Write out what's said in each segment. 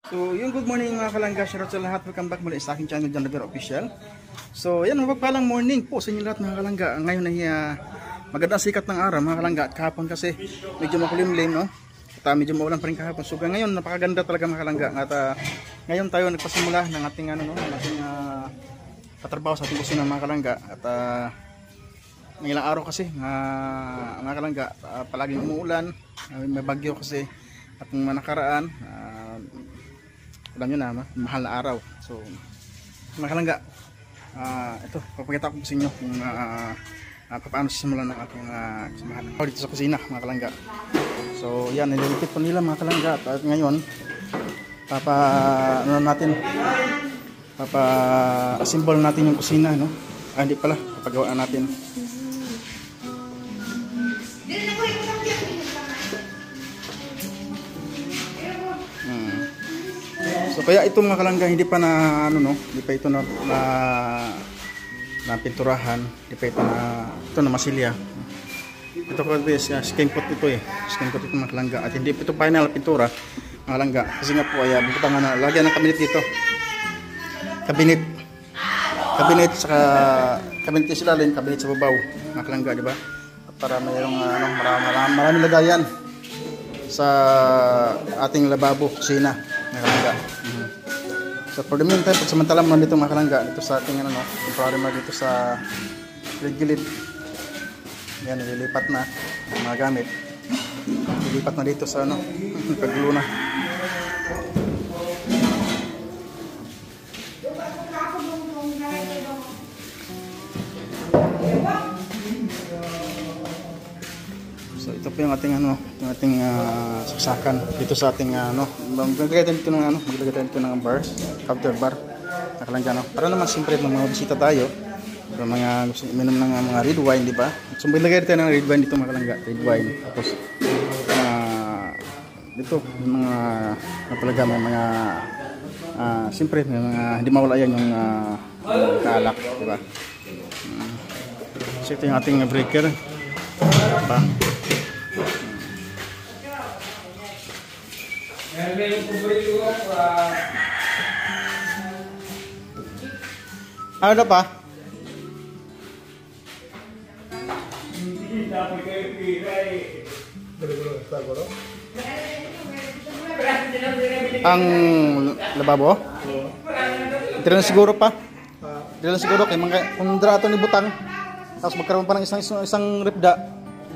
So, yung good morning mga kalangga, shoutout sa lahat. Welcome back muli sa aking channel, John Rivera Official. So, yan, mapagpalang morning po sa inyo lahat mga kalangga. Ngayon ay magandang sikat ng araw mga kalangga. At kahapon kasi medyo makulimlim, no? At medyo maulan pa rin kahapon. So, ngayon napakaganda talaga mga kalangga. At ngayon tayo nagpasimula ng ating, patrabaho sa ating kusina mga kalangga. At ng ilang araw kasi mga kalangga, palaging umuulan. May bagyo kasi at ng nakaraan. Alam nyo na, mahal na araw. So, mga kalangga, ito, papakita ko sa inyo kung paano simulan ng ating samahan dito sa kusina, mga kalangga. So, yan, nililipit po nila mga kalangga. At ngayon, assemble natin yung kusina, no? Hindi pala, papagawaan natin. So kaya ito mga kalangga hindi pa na hindi pa ito na pinturahan, hindi pa ito na masilya. Ito kasi skin coat ito skin coat ito mga kalangga at hindi pa ito final pintura mga kalangga kasi nga po ay bubutangan na lagyan ng cabinet dito. Cabinet saka cabinet sa ilalim, cabinet sa babaw mga kalangga, di ba? Para mayroong marami lagayan sa ating lababo, kusina mga kalangga. So for the meantime, pagsamantala mo dito mga kalangga, dito sa ating temporary mo dito sa gilid. Yan, nililipat na ang mga gamit. Nililipat na dito sa paggulo na. So ito po yung ating saksakan dito sa ating maglagay tayo dito ng bar, counter bar nakalangga, para naman siyempre ng mga bisita tayo, mga gusto uminom ng mga red wine, di ba? So maglagay tayo ng red wine dito mga kalangga, red wine. Tapos dito yung mga talaga mga siyempre may mga hindi mawala yan yung kaalak, di ba? So ito yung ating breaker pa. Ano pa? Ang lababo? Hindi na siguro pa. Hindi na siguro kung drato ni butang. Tapos magkaroon pa ng isang ripda.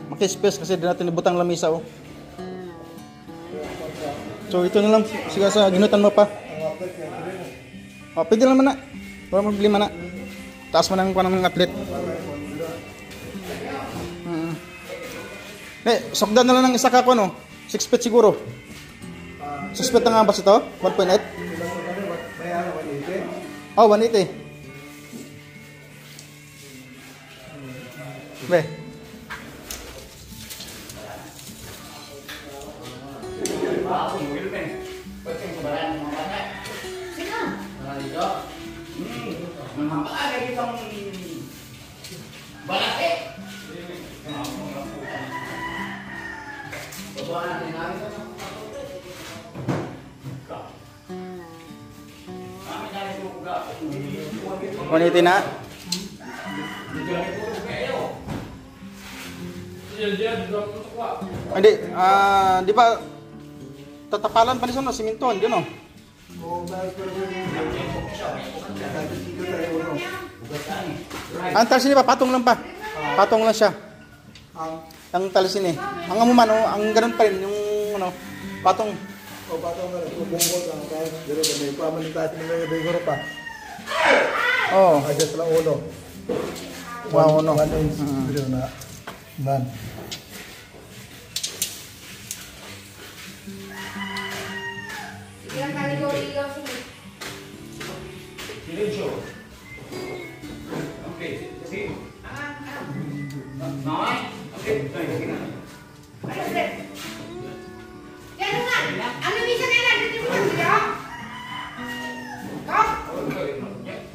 Maki-space kasi di natin ni butang lamisa oh. So ito na lang, sige sa ginutan mo pa. Pwede lang man na. Wala mo problema na. Taas mo ng atlet. Sokdan na lang ng isa ka ko 6 feet siguro. 6 feet na nga ba ito? 1.8? Oh, 180. Be. Wanita na. Hindi, di ba tatapalan pa niya siminton, di no? Ang talisin pa, patong lang pa. Patong lang siya. Ang talisin ang amuman, ang ganun pa rin, yung patong. Patong na, bubungkot ang kahit dito na may pamanitasin na may bigoro pa. Oh. Adjust lang ulo. Wow, uno. 1 inch video na. Man. Ilang kali ko ligaw sila. Silencio. Okay. Sí. No. Okay. Ano sir? Yan nga. Ano bisa na lang dito mo siya? Kau?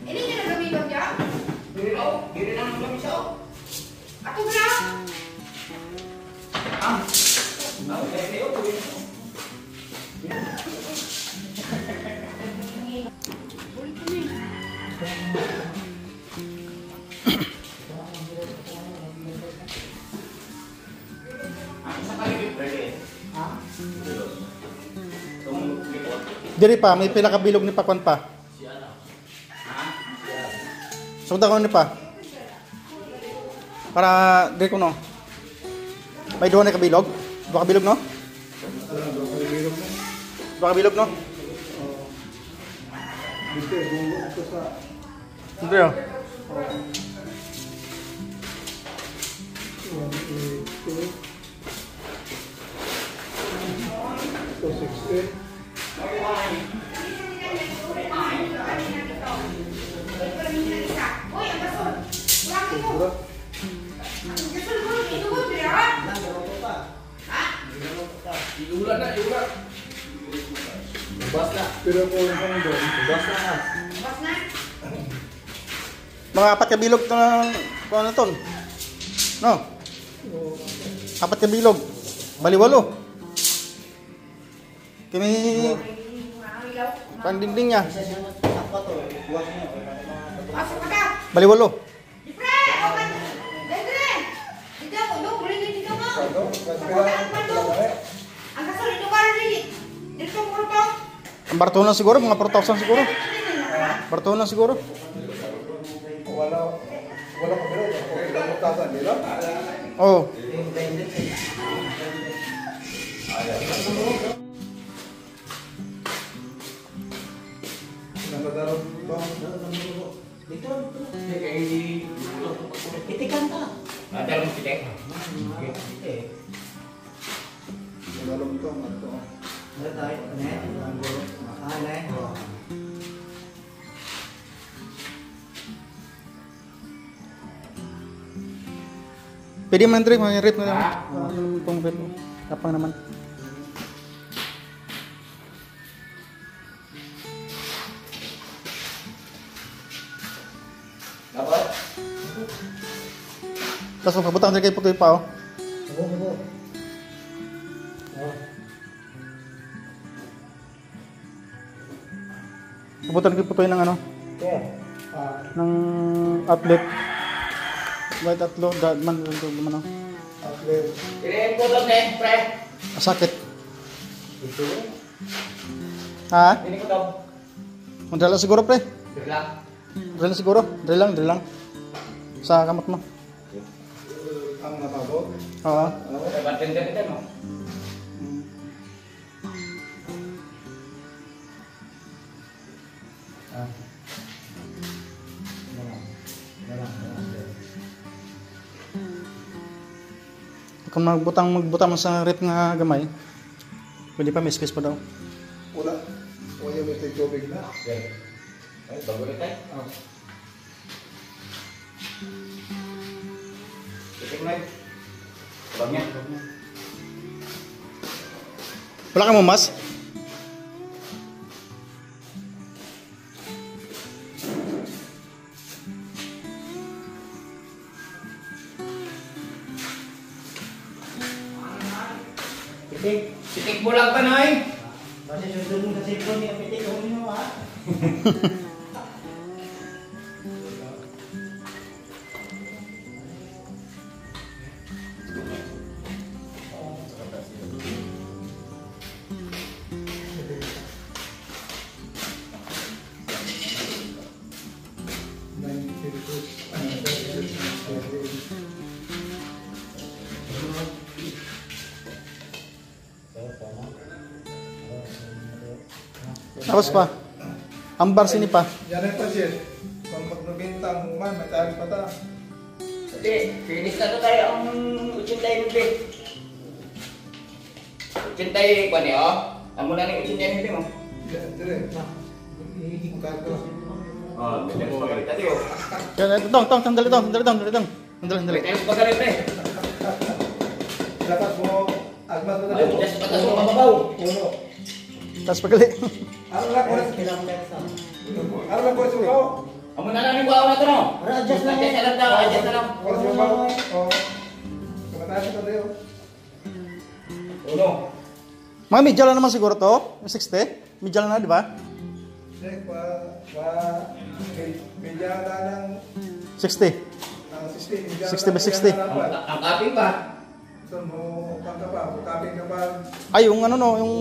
Ini nga nagamigan niya? Dili na ang kami siya. Ato ba? Okay. Diri pa, may pila ka bilog ni Pakwan pa. Sugda ko ni pa. Para diri ko no. May duha na ka bilog? Duha ka bilog no? Duha ka bilog no? Dito, bungo ito sa... Hindi oh. 1, 2, 3, 4, 5, 6, 7, 8. Uy, ang gasol. Wala mo. Siguro. Ang gasol mo, itugod mo yan. Ha? Iulan na, iulan. Bubas na. Pero po yung pang doon, Bubas na. Bas na. Mga apat ka bilog to na kung ano to. No? Apat ka bilog. Baliwalo. Kini pandinding niya. Pasok ka daw. Baliwalo. Dipre, open. Dendre. Dito mo, do, buli dito mo. Pagkakaan pa do. Ang gasol ito ka rin. Dito mo to. Ang bartunan siguro, mga 4,000 siguro. Bartunan siguro. wala pa pero ilang mutasan nila. Oh. Nakadaroon ba? Itikan ka. Ada lang pitik. Nagalong ito, ito. Pwede man trip, may rip na naman. Kung rip mo. Kapang naman. Dapat. Tapos magpabutang din kayo putoy pa oh. Pabutang kayo putoy ng ano? Ng outlet. White outlet, man ano? Kirim ko doon eh, pre. Sakit. Ha? Ini ko daw. Mandala siguro pre. Bilang. Drill siguro. Drill lang. Sa kamot mo. Ang natabot. Oo. Dapat din mo. Kung magbutang mo sa rip nga gamay, pwede pa may space pa daw. Wala. Wala may tubig na. Okay. Ay, bago na tayo. Titik na yun. Sabag niya. Wala ka mo mas? Titik bulag pa na eh. Kasi susunod mo sa cellphone niya, pitik ko mo ha. Tapos pa. Ambar sini pa. Yan ay pasyent. Kung magnabintang man, may tayo pa ta. Hindi, finish na to tayo ang 89 hindi. 89 pa niya oh. Amo na ni 89 hindi mo. Dire. Ang kato. Oh, bigyan mo pagalit tayo. Tong, sandali tong. Sandali. Tayo pagalit eh. Dapat mo agmat mo na Ay, dito. just patas mo mababaw. Uno. Tapos pagali. Ano lang ko? Kilometers. Ano lang ko sa ko? Amo na lang yung bawa na to no. Adjust lang. Adjust na lang daw, adjust na lang. Wala sa ba? Oh. Kamataas ito tayo. Uno. Mga medya lang naman siguro to. Yung 60. Medya lang na, di ba? Check medya na ng 60. 60. 60 by 60. Ang kaping pa. So mo pang ka pa, kaping ka pa. Ay, yung ano no, yung...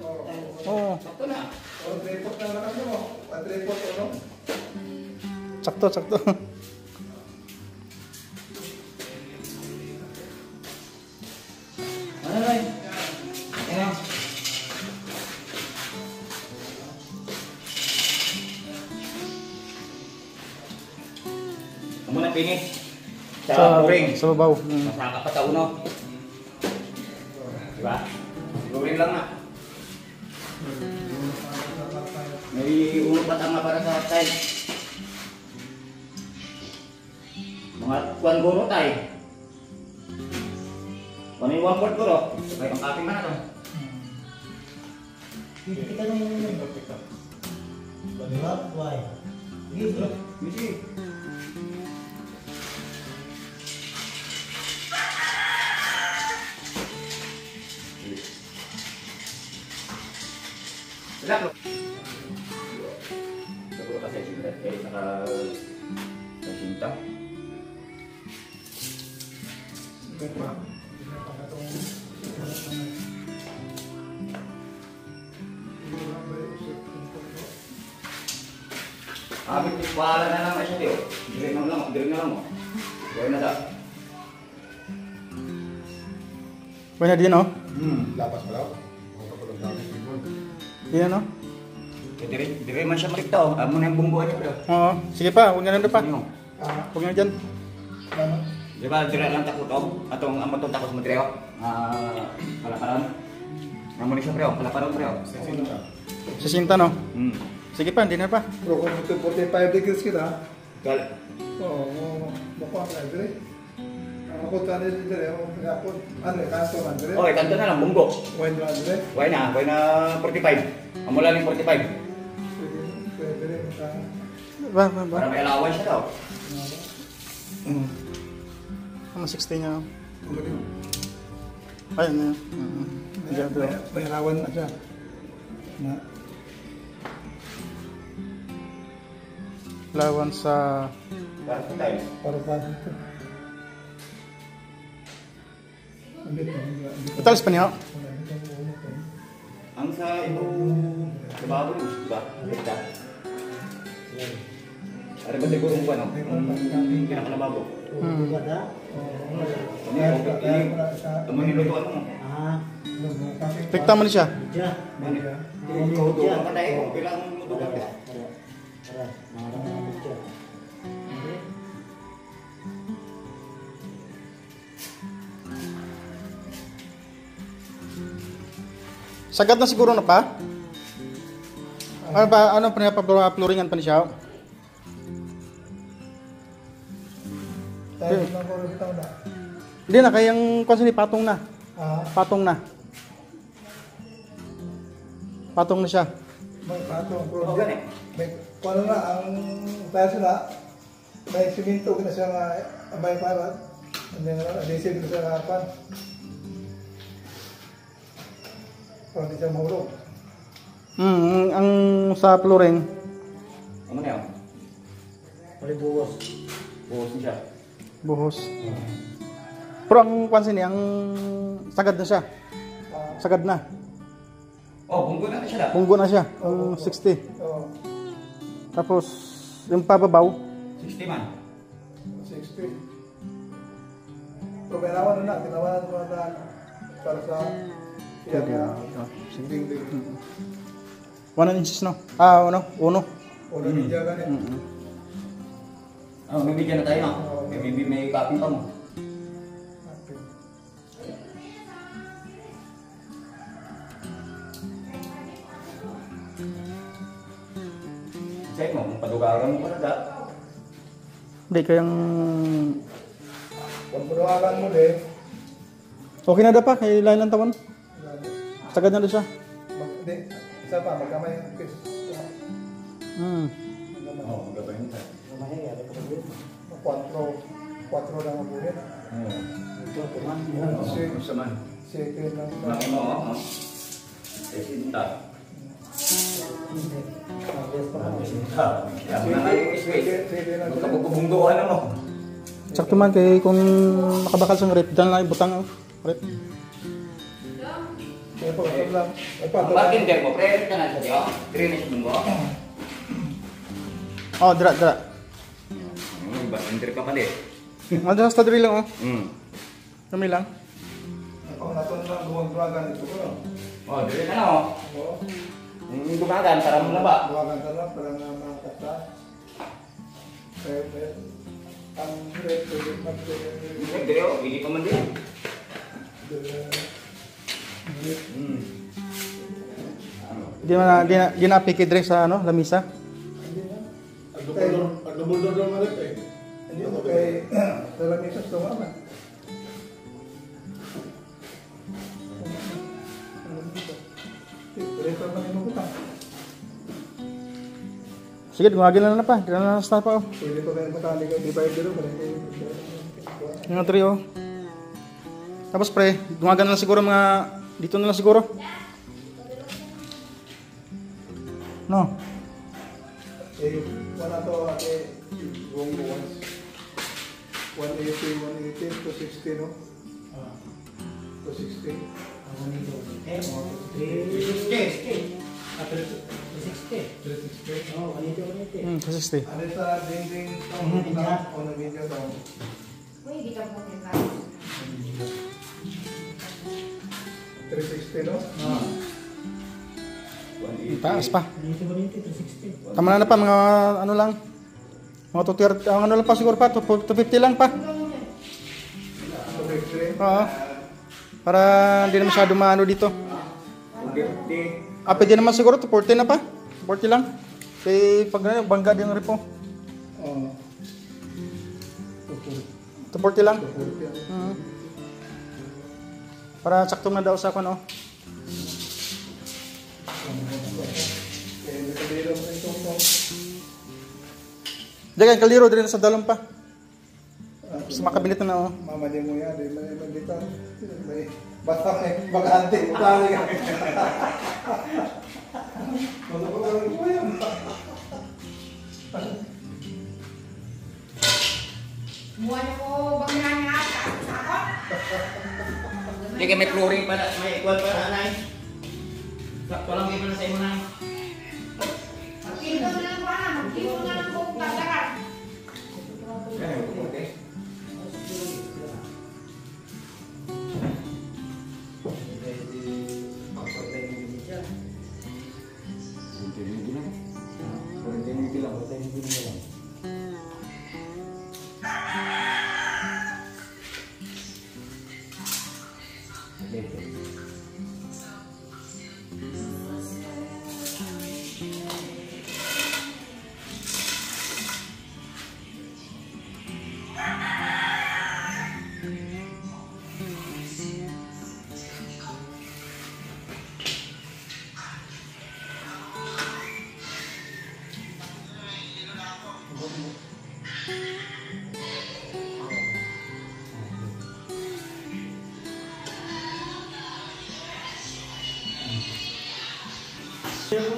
Oh. Oh. Sakto na. Pag report na naman mo. Pag report ano? Sakto, sakto. Ano na yun? Ayan. Ang muna finish. Sa ring. Sa babaw. Masaka pa sa uno. Diba? Luring lang na. May ulo pa tanga para sa style. Mga kuwan guro tayo. Kung yung 1/4 guro, may pang-copy man na to. Kita na yun. Diba? Why? Sige, bro. Misi. Silap lo. Siguro kasi sinta. Kaya naka-sinta. Abit ni pala na naman siya tiyo. Diring na lang mo. Gawin na sa. Pwede din, no? Lapas pala. Mga kapulong namin. Yan, no? Dire man siya maliktaw. Amo na yung bungbuhan niya bro. Oo. Sige pa, huwag na pa. Ano? Huwag na dyan. Ano? Di ba dire lang takutong? Atong amo tong takos mo dire. Palaparan. Amo ni siya bro. Palaparan bro. Sisinta, no? Sige pa, hindi na pa. Pero kung ito 45 degrees kita, Gal. oo, mukha ka dire. Ako tani dire, ako ano kanto man dire. Okay, kanto na lang bunggo. Wine man dire. Why na 45. Amo lang yung 45. Pwede rin ka. Ba. Para may allowance siya daw. Ano 60 niya? Ayun na. Diyan bro. May alawan na siya. Na Lawan sa... Para tayo. para pa. Andito. Italis pa niya. Ang sa ito trabaho mo, di ba? Basta. Ada ba siguro kung ano? Pinakalabago. Ada? Ano yung amo nilutuan mo? Ah. Pikta mo niya siya. Diya. Ano? Tutukan ka tayo kung kailangan mo lutukan ka. Sagad na siguro na pa? Ano pa, ano pa floringan pa ni siya? Tayo na ko rin taon na. Hindi na, kayang kasi ni patong na. Ah, Patong na. Patong na siya. may patong Oo, pro. gani. May paano na ang tayo sila. May siminto na siya nga may palat. And then adhesive na siya nga pan. Para di siya mahulog. Ang sa flooring, Ano na yun? Palibuwas. Buhos niya siya. buhos. Pero ang pansin niya, ang sagad na siya. Sagad na. Oh, bunggo na siya daw. Punggo na siya. Ang 60. Oo, Tapos, yung pababaw, 60 man. 60. Pero kailangan na, ginawa na naman na para sa iya nga dingding. 1 inches, no? Ah, ano? Uno. O nandiyan ka niya. Oh, may bigyan na tayo no? May copy pa mo. Check mo, kung padugaran mo pa na da. Hindi, kayang... Kung punuhalan mo din, Okay na pa, kay lain ng tawan. Sagad na doon siya. isa pa, magkamay yung kiss. Oo, magabay mo tayo. Quattro lang ang buhin. Ito, tuman. Oo, sa man. Second lang. Laki mo, oo. Sinta. Sinta. Kaya mo na kayo isway. Magkapagpabungguan na mo. Sakto man, kay kung makabakal sa rep, dyan lang yung butang ang rep. Kaya po, ito lang. Ang bartender mo, pre, ka na sa diyo. Drinis mo. Oh, dra. Bartender ka pala eh. Ano sa diri lang oh. Kami lang. Ako na ito lang, duwag-duwagan ito ko. Oh, dire ka na oh. Oo. Yung dumagan, para mo laba. Duwagan ka lang, parang mga kata. Kaya, ang red, Dire oh, hindi pa man din. Di na piki dre sa ano, lamisa. Agdubol-dubol na rin eh. Hindi ako kay Lalamisas tumama. Ito naman yung magutang. Sige, dumagin na pa. Di na start pa oh. Pwede pa kayo matali kayo. Di ba yung dito? Yung three oh. Tapos pre, dumagan na lang siguro mga dito na lang siguro. No. Eh, wala to buong buwas. 180, 260, no? 260. Ako nito. Mo. 360. 360. Oh, ganito. 60. Ano sa dinding o na video daw? Uy, di ka po nila. 360, no? Taas pa. Ganito, 360. Tama na pa mga ano lang. Mga 230, ang ano lang pa siguro pa, 250 lang pa. 260. Oo. Para hindi na masyado maano dito. 250. Pwede naman siguro, 240 na pa. 40 lang. Kaya pag bangga din rin po. Oo. 240 lang. 240. Para sakto na daw sa ako, no? Kaya nakabilo mo ito po. Diyan, kaliro din sa dalong pa. Sa makabinit na, oh. Mama din mo yan, di ba yung dito? Basta may bakante, utali ka. Magpapagaling ko yan. Muha niyo ko bangyan nga sa ako. Hindi kayo may flooring pa na, may equal pa na, Nay. Sakto lang kayo na sa imo, Nay. Magkilo na lang ko na, magkilo na lang ko tagaran. Okay.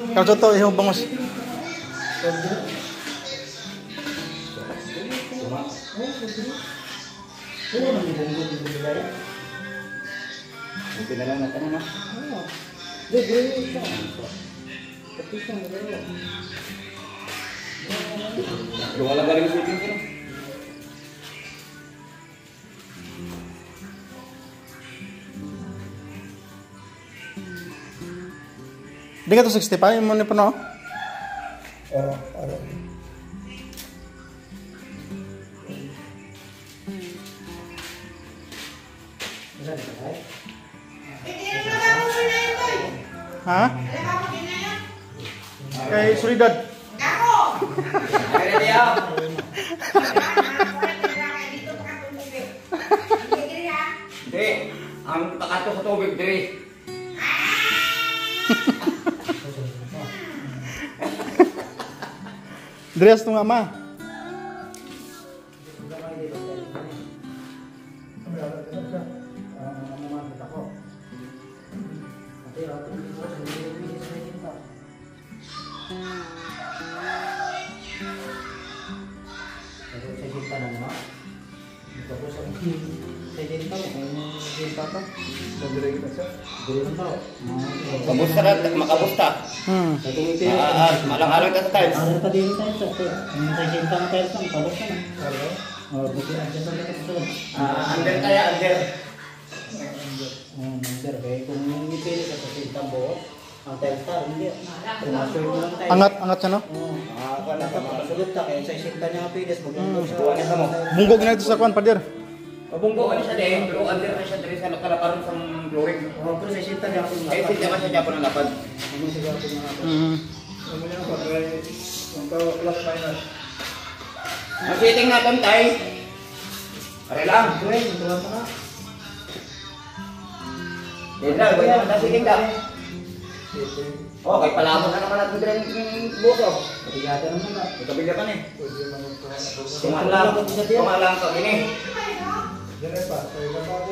Kalau contoh, yung bangus. Okay na lang natin, ano? Wala galing sa itin ko. Di ka to 65, yung muna pa no? Oo, ano. Ha? Kay Solidad. Ay, Ria. Hindi, ang pakato sa tubig, Dre. Dress tong ama. Sa Yung tata. Nagdire kita siya. Dili lang tao. Kabusta na, makabusta. Sa tumiti. Malang-alang ka sa tiles. Ano pa din tayo sa kaya. Ang sa sinta ng tiles lang, kabos ka na. Ano? Buti ang dyan sa lakas sa loob. Under kaya, under. Sir, kaya kung ipili ka sa sinta buo, ang tiles ka, hindi. Pumasok mo lang tayo. Angat siya, no? Oo. Makasulot ka, kaya sa sinta niya ang pilis, magandang siya. Buwan na mo. Bunggog na ito sa kwan, pader. Mabunggo ka siya din, pero under na siya diri sa nakalaparon sa flooring. Oo, pero sa sinta niya, kung Ay, siya ka siya Japon ang lapad. ano siguro kung mga ako. Ano niya pag ang tawag plus minus. Ang sitting natin, tay. Pare lang. Tuwing, tuwan mo na. Yan lang, wala naman na sitting lang. Sitting. Oh, kay palamon na naman natin diri ng buso. Patigata naman na. May kabila pa ni. Pwede naman ito. Tumalang ka gini. Diyan pa. Kaya kapag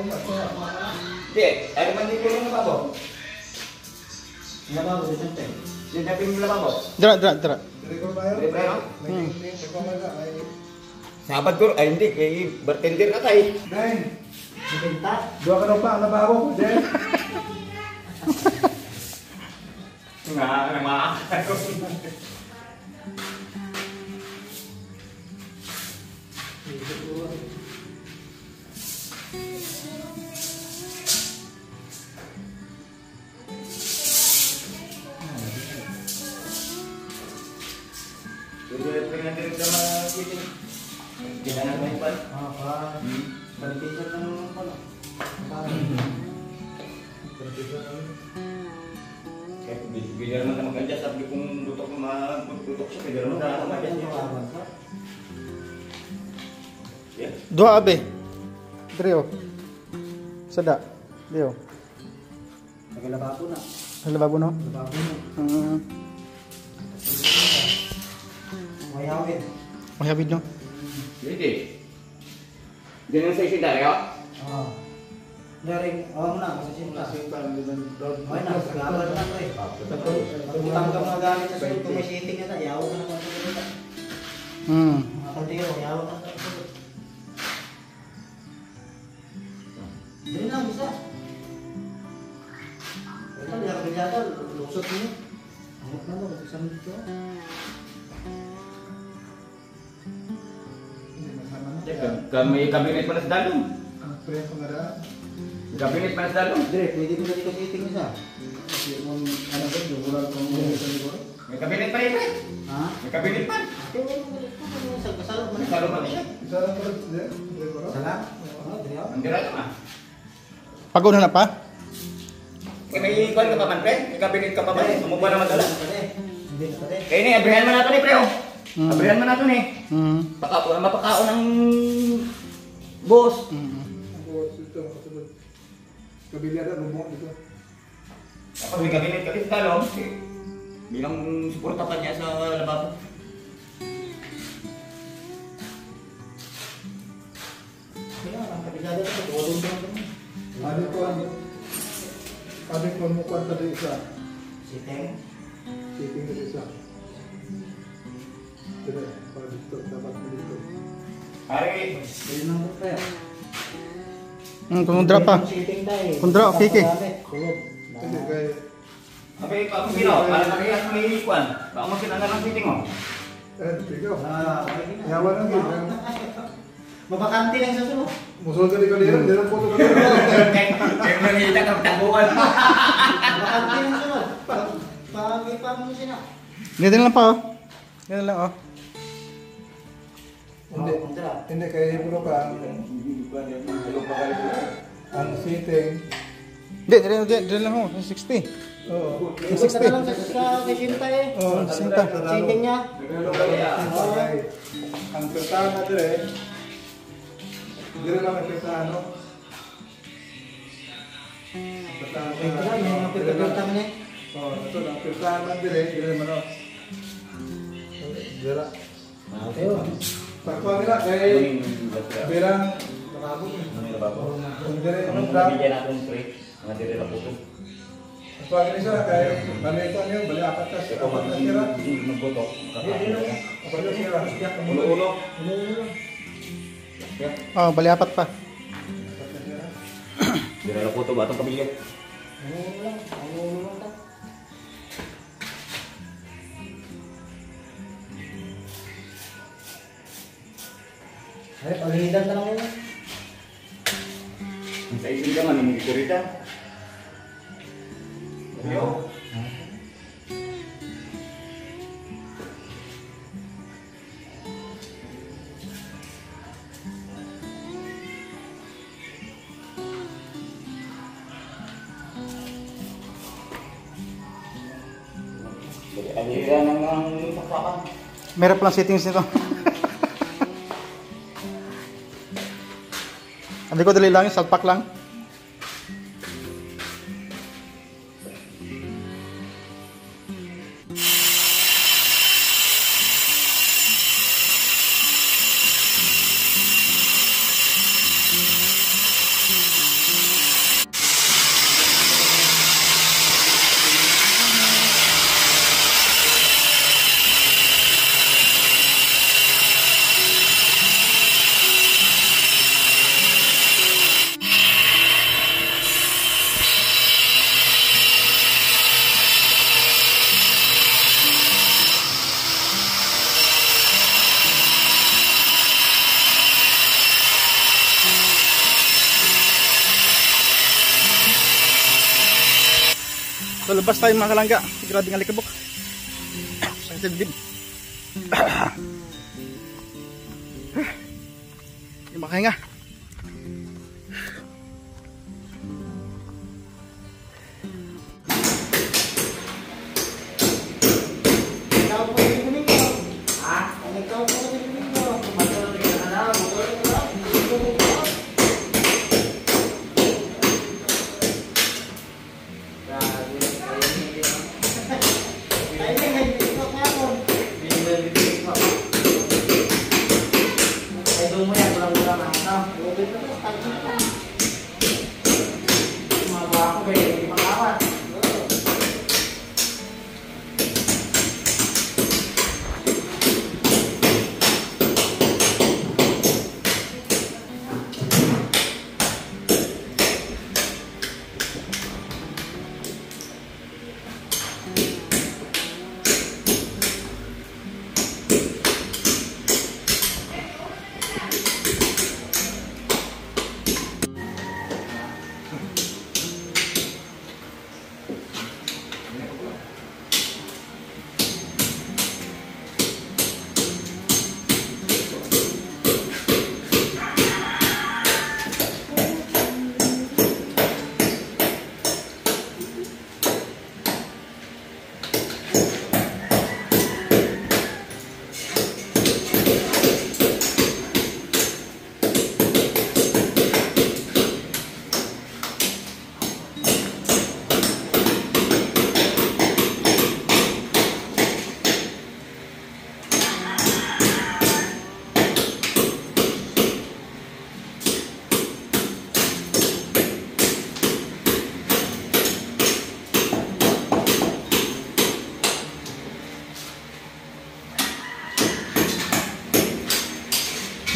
Di, ay man din yung lababo. Lababo, dito tayo. Yung dati yung lababo. Dira. Dire ko ba yun? Libre, no? May hindi. May pamaga. Ay. Sabad ko, ay hindi, kay bartender ka kay. Dahil. Sinta. Dua ka daw pa ang lababo. Diyan. Nga, naman. Balikisan ng pala. Kaya bigyan naman na maganda, sabi kong lutok na maglutok siya, bigyan naman na maganda siya. Yeah. Dua abe. Drio. Sada. Drio. Nagalababo na. Lababo, no? Lababo na. Mayawin. Mahiyabid, no? Hindi. Ganyan sa isin tayo. Oo. Daring, mo na, kasi sinta. Okay na, laban na ito eh. Pagkutang ka mga gamit sa sulit, kung may sitting na tayo, yawa ka na sa sulit. Mga kaldero, yawa ka na sa sulit. Dili lang, isa. Ito, bilyata, lusot niyo. Amot na daw, isang dito. May kabinet pa na sa dalong. Ang pre pangaraan. May kabinet pa na sa dalong. Dire, pwede mo dito sitting isa. Kasi kung ano ba, yung bulan kong sa siguro. May kabinet pa rin. Ha? May kabinet pa. Ate, wala mo galit ko. Sa kasalot mo na. Salo pa siya. Isa lang pala. Dire ko. Salam? Oo, dire ako. Ang dira ka. Pagod na pa? Kaya may ikuan ka pa man, pre? May kabinet ka pa ba? Sumubuan naman dala. Hindi na pala. Kaya ni, abrihan mo nato ni, pre. Abrihan mo nato ni. Mm. Mapakaon ng boss. Ako ito kasunod. Kabilyada lumot dito. Kapag may kabinet ka sa dalong, bilang suporta pa niya sa lababo. Kaya, ang kapigada ito, tulong ko naman. Ano ko mo kwanta din isa. Sitting. Sitting din isa. Dire, para dito, dapat mo dito. Hari, Hindi na mo pa. Kung dra pa. Sitting tayo. Kung dra, okay, okay. Kulog. Hindi kaya. abay pa akong ginawa, para parehas may ikuan. Baka mo sinangan ng fitting mo. Ikaw. Okay na. Yawan lang yun. Mabakante lang sa sunod. Musul ka di kalira, di lang po ito kalira. Kaya manghita ka taguan. Mabakante lang sa sunod. Pagay pa mo siya na. Ganyan lang pa, oh. Ganyan lang, oh. Hindi. Hindi, kaya iburo ka ang sitting. Hindi, dire lang, oh. 60. Oo. Ikot ka na lang sa kisinta eh. Oo, Sinta. Sitting niya. Ang pertahan na dire, dire lang ang pertahan, no? Pertahan Ito lang, yung mga pipagkantang niya. Oo, ito lang. Pertahan na dire man, no? Dire. Okay, oh. Pagkuhan nila, kay birang, kung dire yung drop, Bigyan natin pre, mga dire na puto. pagkuhan nila siya, kay balikuan yun, bali apat na sira. Magbuto. Apat na sira. Ulo-ulo. Oh, bali apat pa. Dinala ko ito ba itong pamilya? Ang ulo lang ta. Ay, paghihidan ka lang yun. Sa isin ka man, hindi ko rita. Yo. Ang hira ng saksakan. Meron palang settings nito. Hindi ko dali lang, salpak lang. So labas tayo mga kalangga. Grabe nga likabok. Sakit dib. Yung makahinga. Ikaw po yung kunin ko. Ha? Ikaw po yung kunin ko. Matulog ka na. Matulog ka na. Matulog ka na.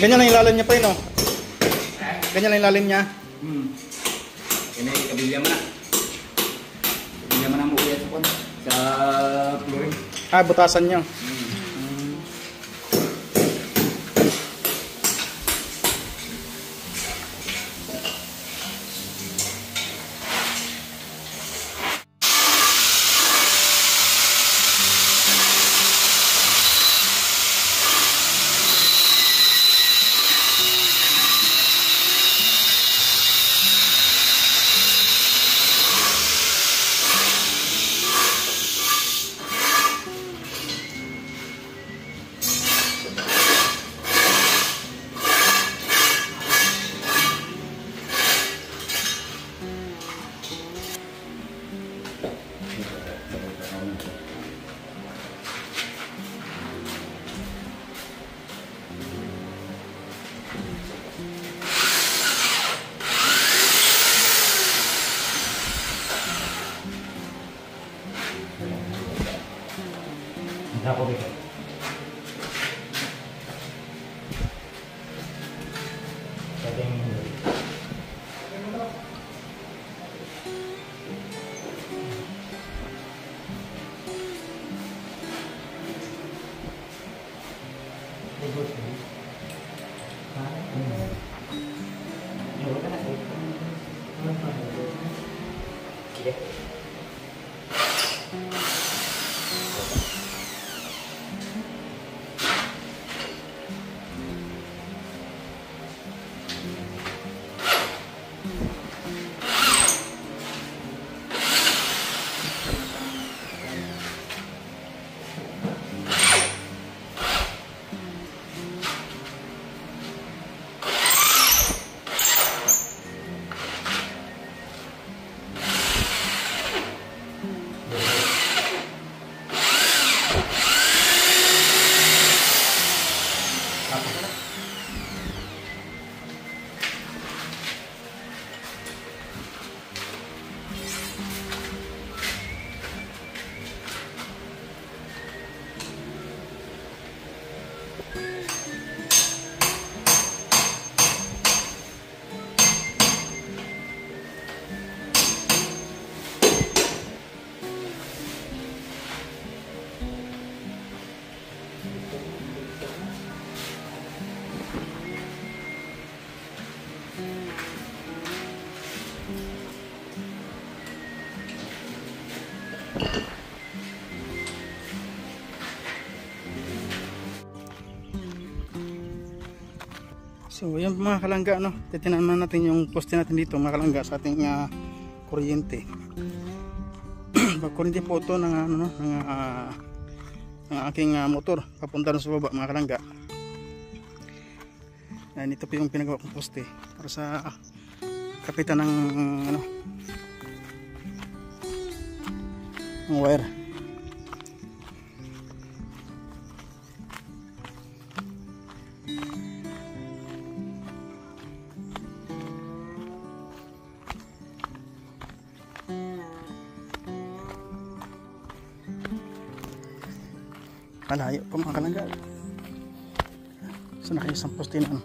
Ganyan lang yung lalim niya pa yun, oh. Ganyan lang yung lalim niya. Ini kabilya mo na. Kabilya mo na mo ulit sa flooring. Ah, butasan niyo. Ako dito. Sige. So yan mga kalangga, no? Titinaman natin yung poste natin dito mga kalangga sa ating kuryente. Pag kuryente po ito ng, ano, ng aking motor papunta sa baba mga kalangga. Yan, ito po yung pinagawa kong poste para sa kapitan ng ano, ng wire. Malayo pa mga kalangga. So nakayos ang poste na ano.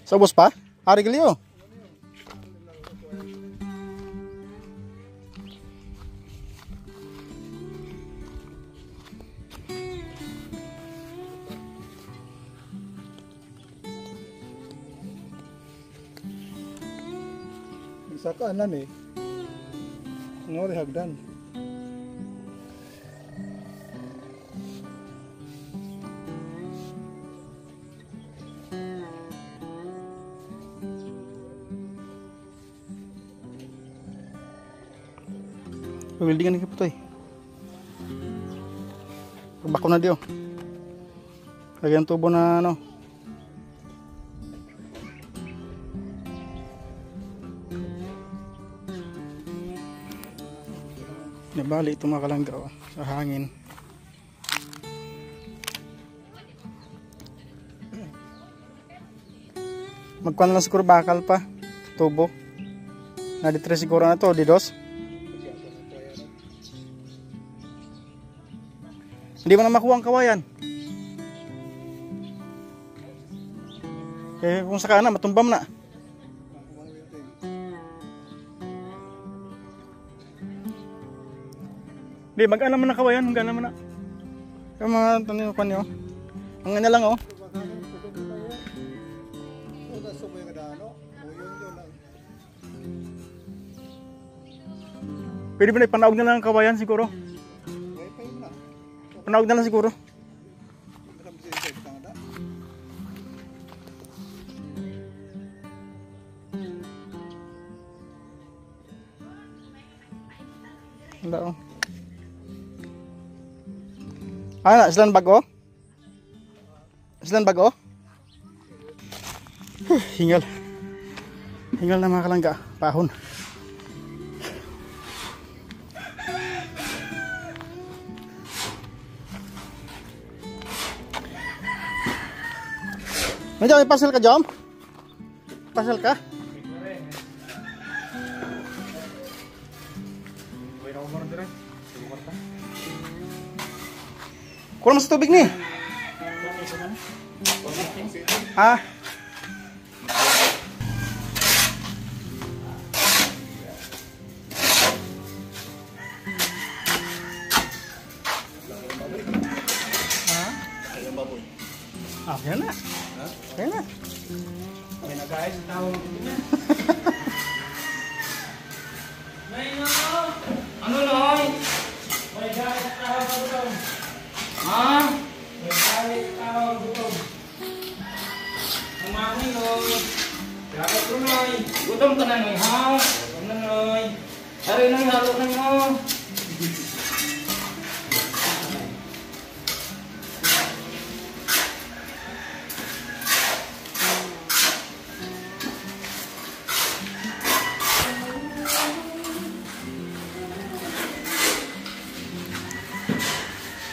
Sa bus pa? Hari Galio. Sa kanan eh. Ngori hagdan. Pawildingan ni Putoy. Pagbako na diyo. Lagyan tubo na ano. Nabali ito mga kalangga, oh, sa hangin. Magkuhan lang siguro bakal pa. Tubo. Naditre siguro na to, didos. Hindi mo na makuha ang kawayan. Eh, kung saka na, matumbam na. Hindi, mag-ana mo na kawayan, mag-ana mo na. Yung mga tanong ko niyo. Ang nga lang, oh. Pwede ba na ipanaog na lang ang kawayan siguro? Panaog na lang siguro. Wala, oh. Ah, islan bago? Islan bago? Hingal. Hingal na mga kalangga. Pahon. Nandiyan, may parcel ka, Jom? Parcel ka? Kulang mas tubig ni. Ha? Yan na. Yan na. May nag-ayos na tawag dito na. Ano Noy? May gayos na tawag dito. Ha? May gayos na tawag dito. Ang mami Noy. Dapat ko Noy. Gutom ka na Noy ha? Gutom na Noy. Aray Noy, halo na mo.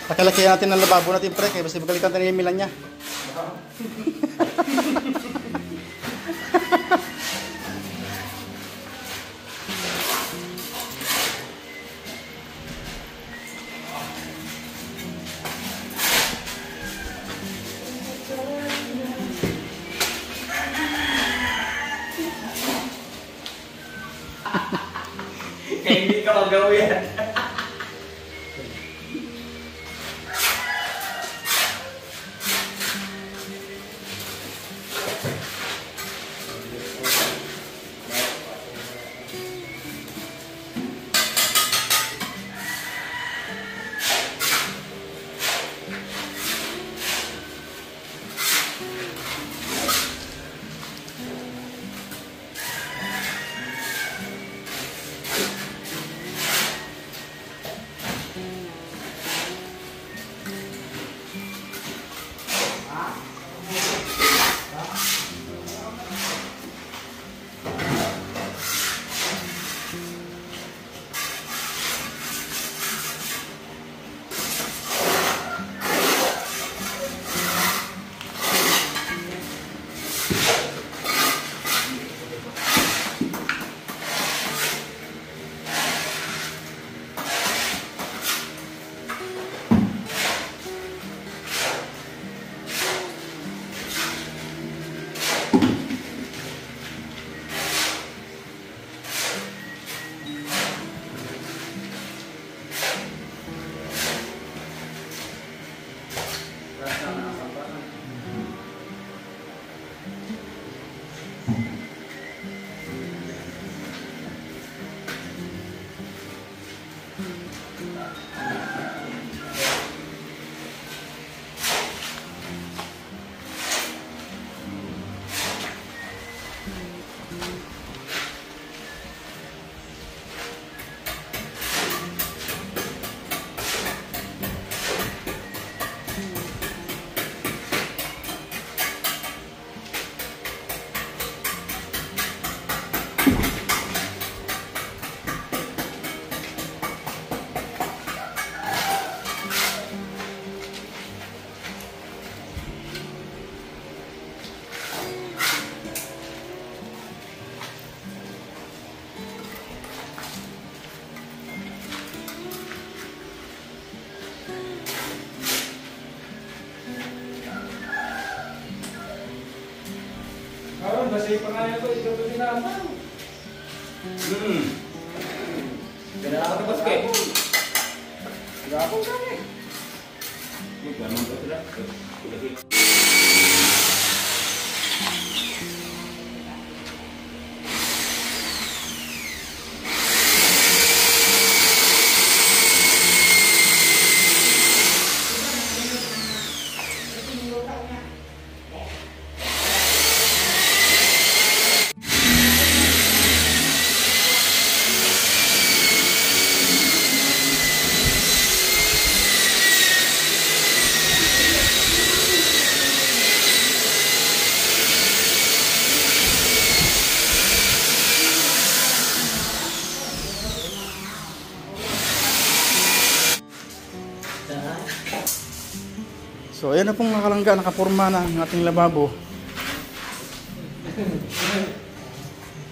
Pakalaki natin ng lababo natin pre, kaya basta pagkalitan tayo yung milan niya. Kaya hindi ka magawin. Kasi pangalan ko, ito ko sinama. Ganda ako tapos ke. Gapon ka eh. Ganun ko sila. So ayan na pong mga kalangga, nakapurma na ang ating lababo.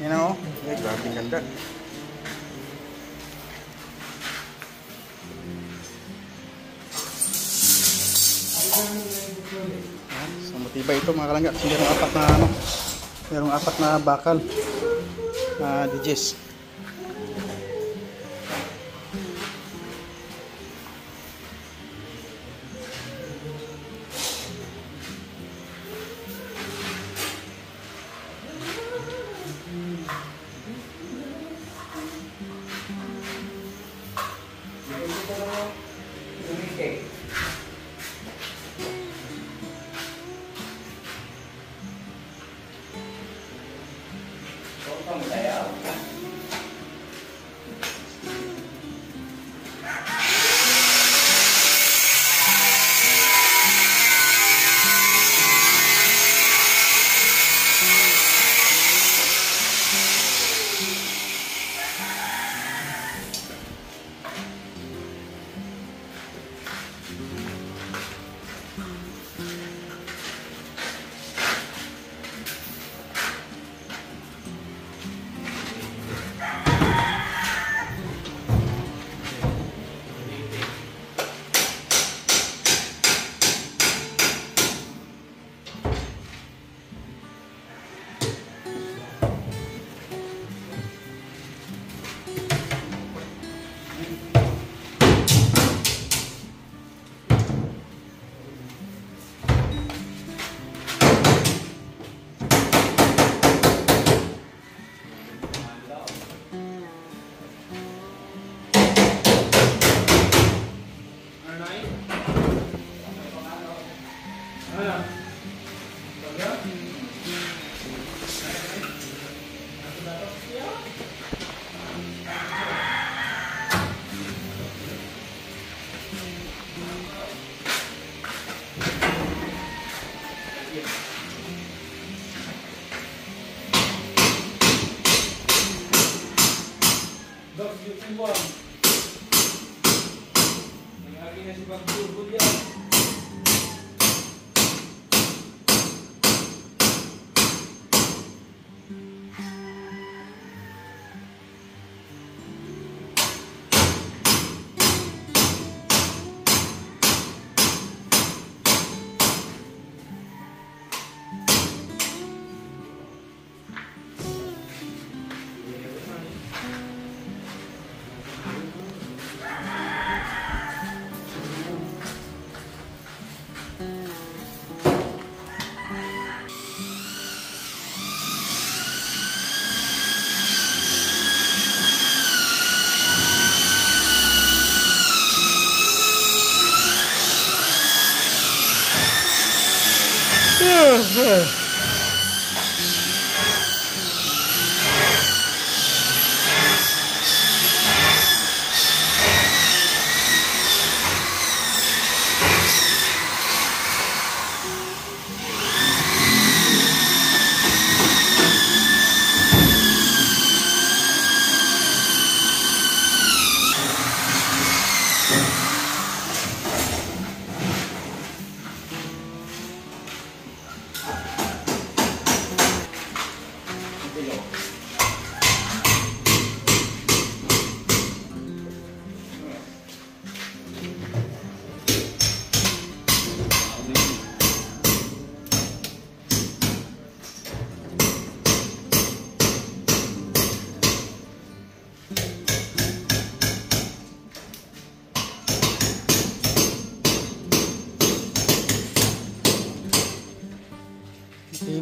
Yan o. Ay, grabe ang ganda. Iba ito mga kalangga kasi merong apat na ano, merong apat na bakal na digits.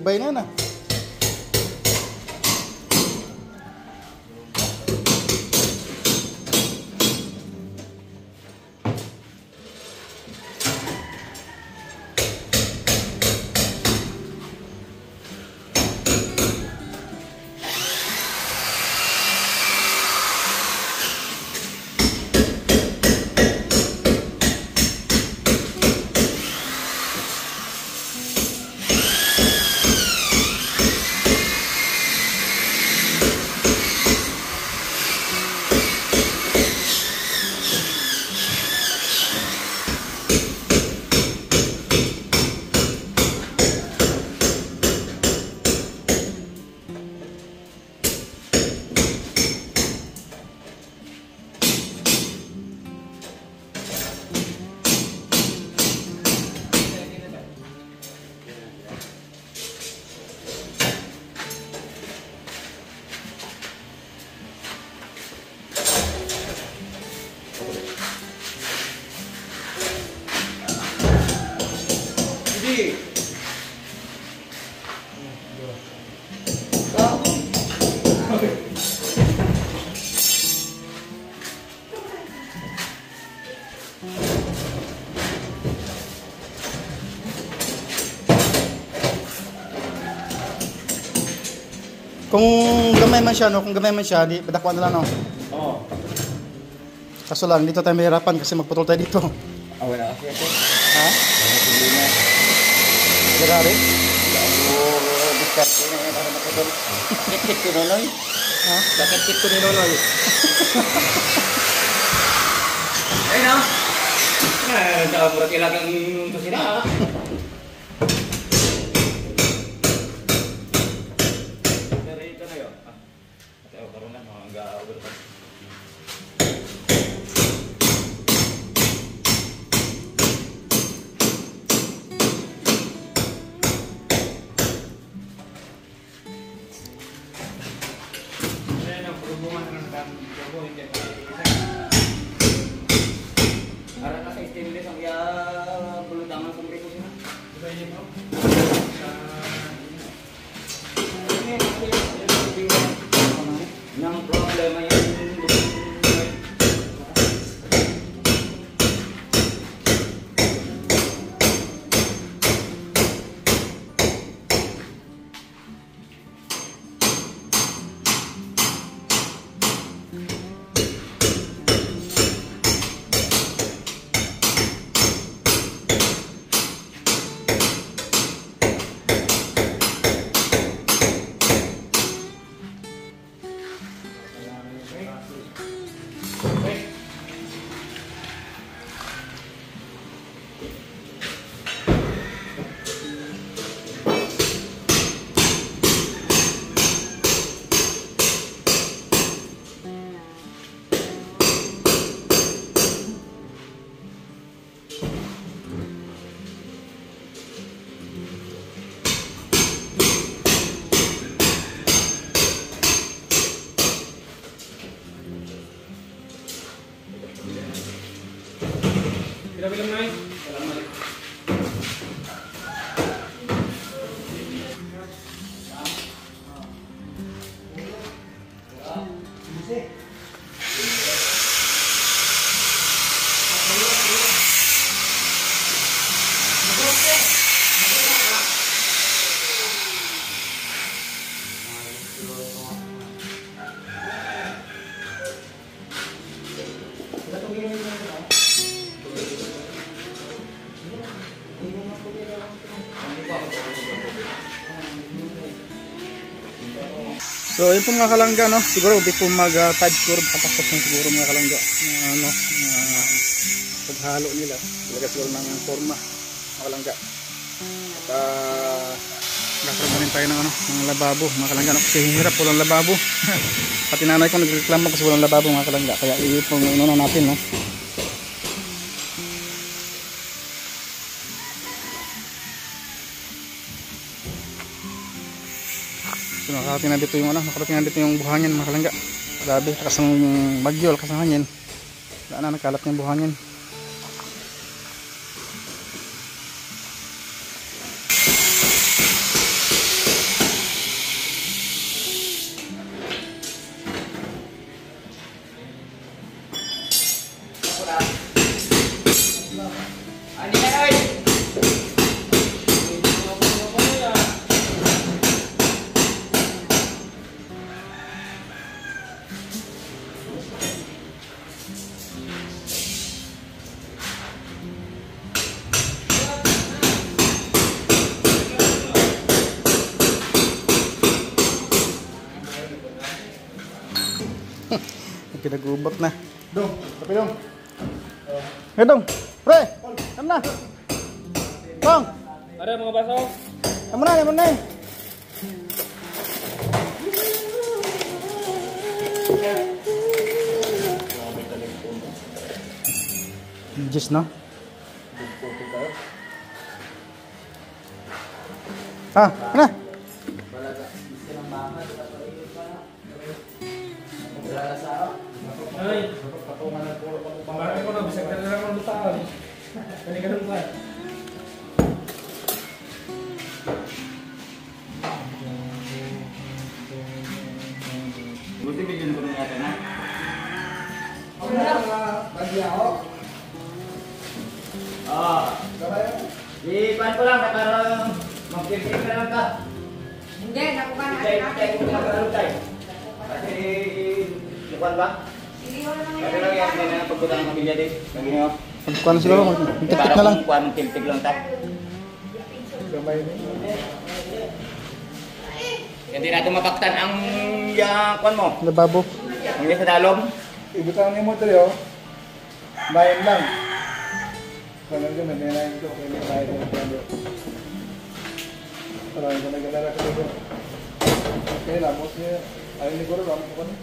Tibay na. Kung gamay man siya, no? Kung gamay man siya, di padakuan na lang, no? Oo. Kaso lang, dito tayo mahirapan kasi magputol tayo dito. Ah, wala kasi ako. Ha? Wala pili na. Gagari? Diskarte na yan para makapag. Kit-kit ko nonoy. Ha? Kit-kit ko ni nonoy. Ayun na. Sa murat ilagang ito sila. Ito na yun. Ito, karoon na. Mga gawin pa. Arah na sa stainless ang iya bulutangan sa mereka sina. Yang problema yan. Bilang-bilang naik. So, yun po mga kalangga, no? Siguro, hindi po mag-tide curve, kapasok na siguro mga kalangga. Paghalo nila. Talaga siguro ng forma, mga kalangga. At, nakaroon tayo ng, ng lababo, mga kalangga. No? Kasi hirap po lang lababo. Pati nanay ko nagreklamo kasi walang lababo, mga kalangga. Kaya, ipong inuna natin, no? So, nakarating na dito yung nakarating na dito yung buhangin mga kalangga. Grabe, lakas ng bagyo, lakas ng hangin. Wala na, nagkalat yung buhangin. Pinag-ubak na. Dong, tapi dong. Hey dong, pre, kam na. Dong, Ada mga baso? kam na. Just no? Ah, na. Ay, patungan na po. Pamarating ko na, bisag na lang ang lutaan. Kani ganun pa. Buti bigyan ko na natin, ha? Bagi ako. Ah, Kamay. ipan ko lang, para mag-tipid ka lang ka. Hindi, nakuha na. Tayo kung magkano tayo. Kasi, lukuan ba? Hindi ko na Kasi lang yan, may na pagpunta ng pamilya din. Lagi nyo. Kuha na siguro, magtitik na lang. Kuha ng tiltig lang tayo. Gamay ni. Hindi natin mapaktan ang kuan mo. Lababo. Ang sa dalom. Ibutang ni mo dito, oh. Bayan lang. Parang ganun, may nanayin ko, kaya may bayan lang dito. Parang ganun, naglalala ka dito. Okay, lamos niya. Ayun ni Goro, lamos ko na.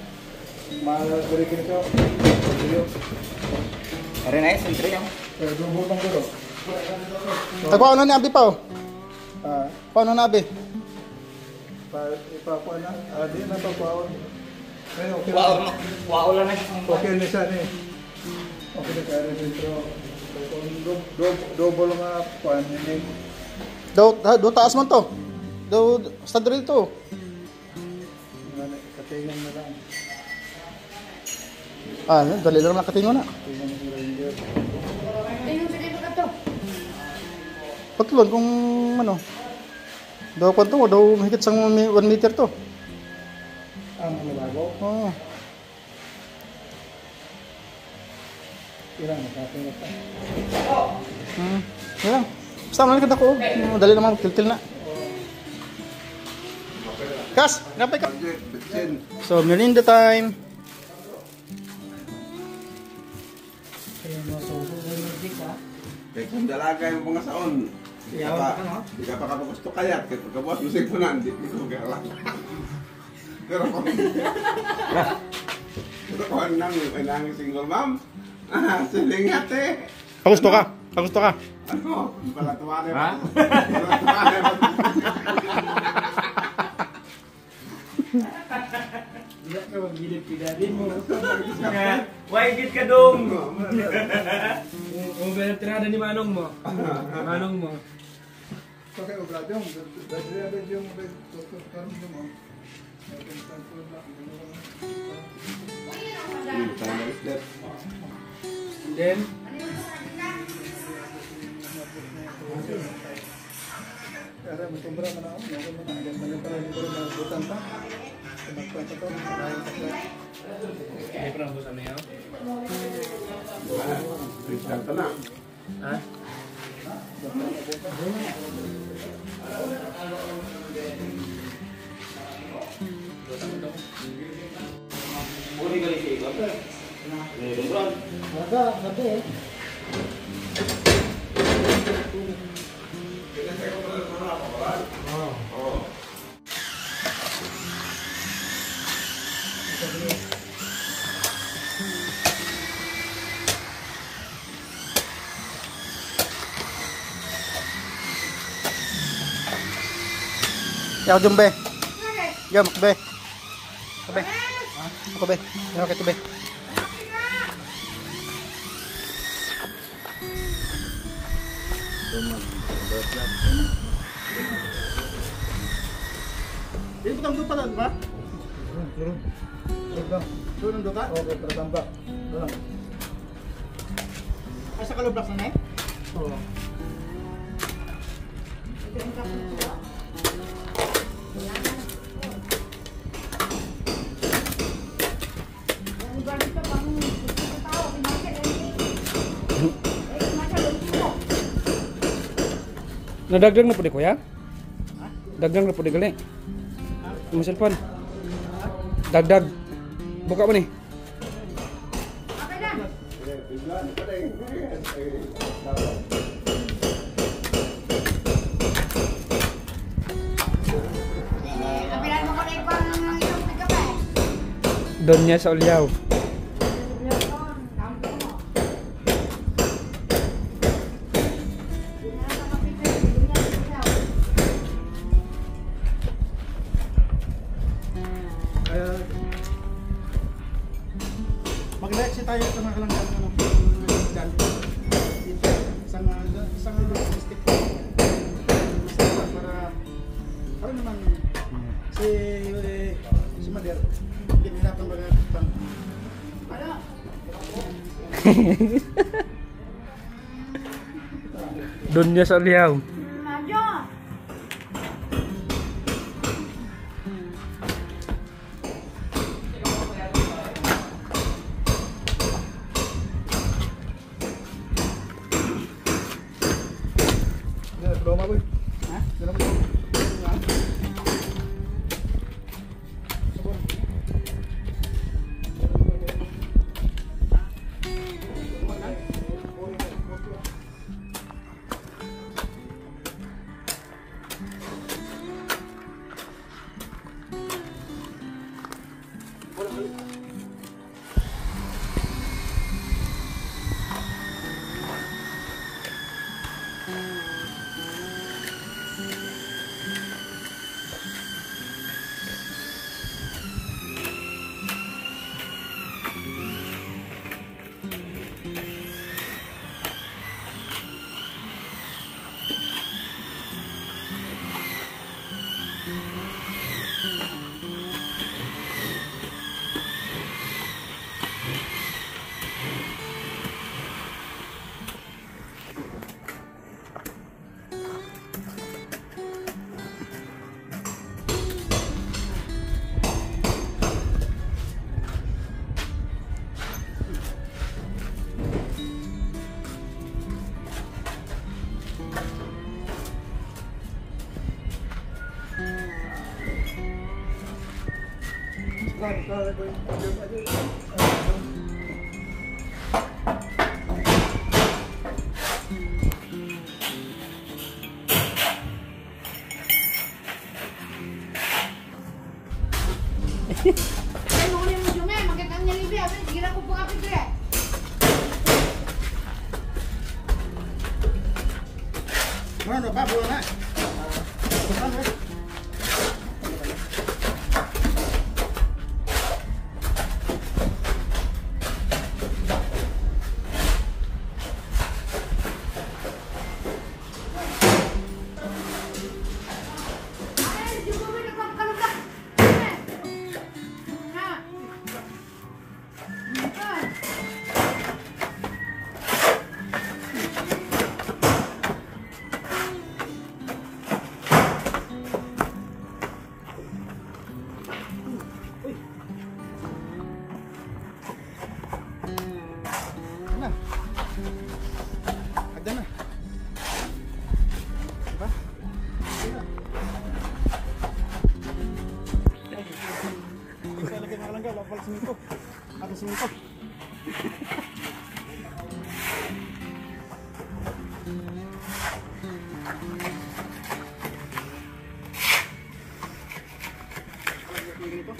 Mahal-balikin ito. Pag-iyo. Ari na yun, sentry yan. Pero bubutang Goro. Tagwa na ni Abi pa, oh. Ah, Paano na, Abi? ipakuha na. Di na pakuha. Ayun, okay Wow, lang. wow lang na. Okay na siya ni. Okay na kaya rin dito. Double nga kuhan niya. Do taas man to. Do standard to. Katingan na lang. Ah, dali lang nakatingo na. Katingan ng Ranger. Tingnan sa dito ka to. Patulon kung ano. Do kwanto mo, do mahigit sang 1 meter to. Ang labago. Oh. Ilang nakatingan pa. Yan lang. Basta man kita ko. Dali naman tiltil na. Kas, napay ka. So, merienda time. Kaya kung dalaga yung mga saon, di ka pa kapagusto kayat. Kaya pagkabuas mo sa punan, di ko galak. Pero kung nang may nanging single mom, silingat eh. Kagusto ka? Kagusto ka? Ano? Palatuan eh. Ha? Palatuan eh. Why git ka dong? Kung tirada ni Manong mo. Manong mo. Okay, obrad yung. Dali yung mo. Time is left. Then, Kaya matumbra man ako. Meron mo na. Ganyan pala ni Goro na butan pa. Magkwento to. Maraming takla. hindi pa nang busan na yun. Kristal ka na. Ha? Uli ka rin siya ikaw. Lebron. Gabi eh. Yaw jumbe. Yaw makbe. Kabe. Ako be. Yaw kay be. Dito kang dupa lang, ba? Doon ang duka? Okay, para tambak. Doon. Ay, sa kalubrak na eh? Oo. Nadagdag na po di kuya? Dagdag na po di gali. Yung cellphone. Dagdag. Buka mo ni. Okay na. Kapilan mo ko na ipang isang pagkape. Doon niya sa Ulyaw. Mag-leksi tayo sa mga kalanggan ano. Dan. Isang stick. Para naman si Mader kinirapan ba nga pang Ano? Doon niya sa Ulyaw. Madyo. Doma boy. Ha? Doma boy. Ay, mo kunin mo Jume, maganda ang nilibi. Abin, gira ko pang apit dire. Ano ba buwan na? Ay, di mo ba nagpapakaluga? Jume. Ha? Ah. Na. Ada na. Diba? Isa lagi mga langga, lapal simento. Ada simento. Ganito.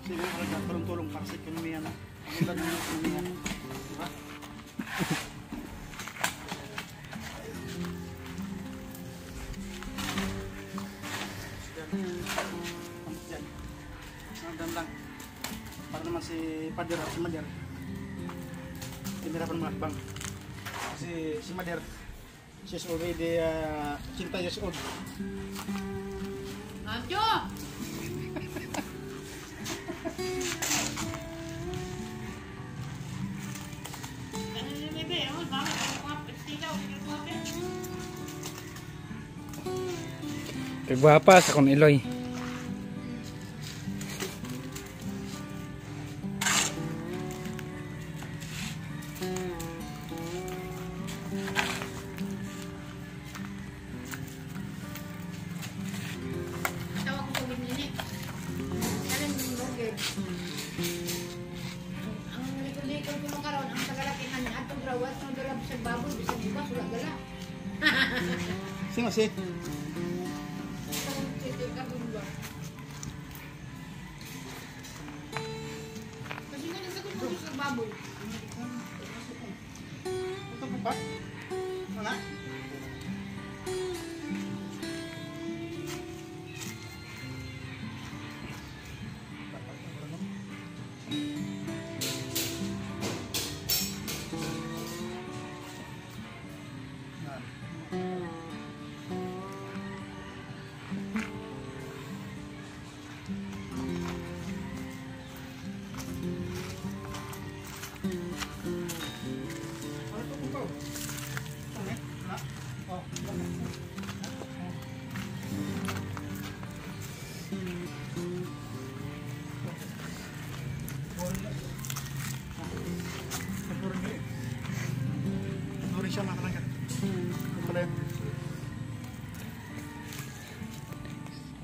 Sige, tulong-tulong para sa ekonomiya na. Ang ganda ng ekonomiya. Diba? Yan. Ang lang. Para naman si Pader at si Mader. Tinirapan mga akbang. Kasi si Mader, she's already 50 years old. Nanjo! Ano ni bebe? Ano ba? Mga pestilaw, hindi ko apit. Kay guwapa sa kon Iloy. Tawag ko sa binili. Kanin yung logger. Ang likod-likod ko nung karoon, ang tagalakihan niya atong rawas, nung dalab sa baboy, bisag bukas, wala gala. Sino si? Ang titig ka bumba. Kasi nga nasagot mo sa baboy. Ito po ba? Wala?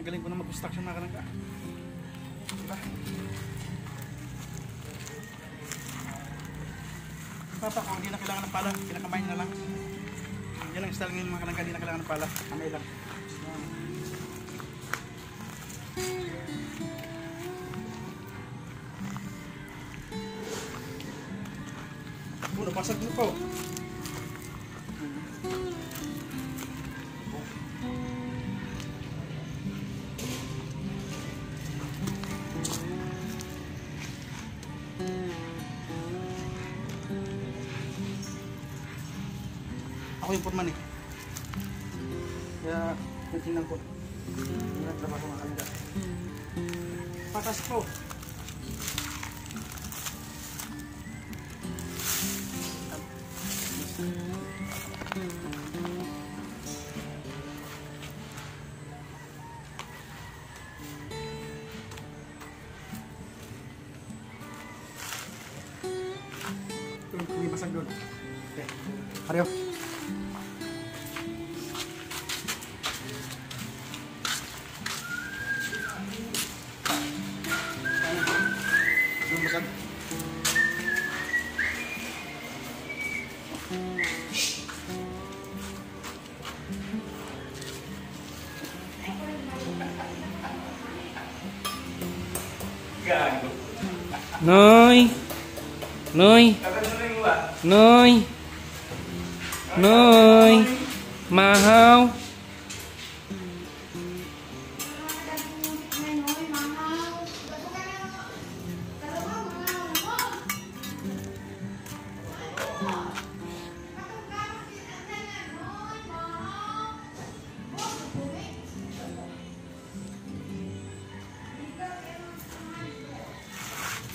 galing ko na mag-construction mga kalangga. Diba? Papa ko, hindi na kailangan ng pala. Kinakamay na lang. Yan ang style ngayon mga kalangga. Hindi na kailangan ng pala. Kamay lang. Puno, pasag mo po. Ako yung foreman eh. Kaya, titingnan ko. Hindi na trabaho mga kalangga. Patas po. Hindi pasag doon. Okay. Pareho. Doon pasag. Gago. Noy. Noy. Noy. Noy. Mahaw.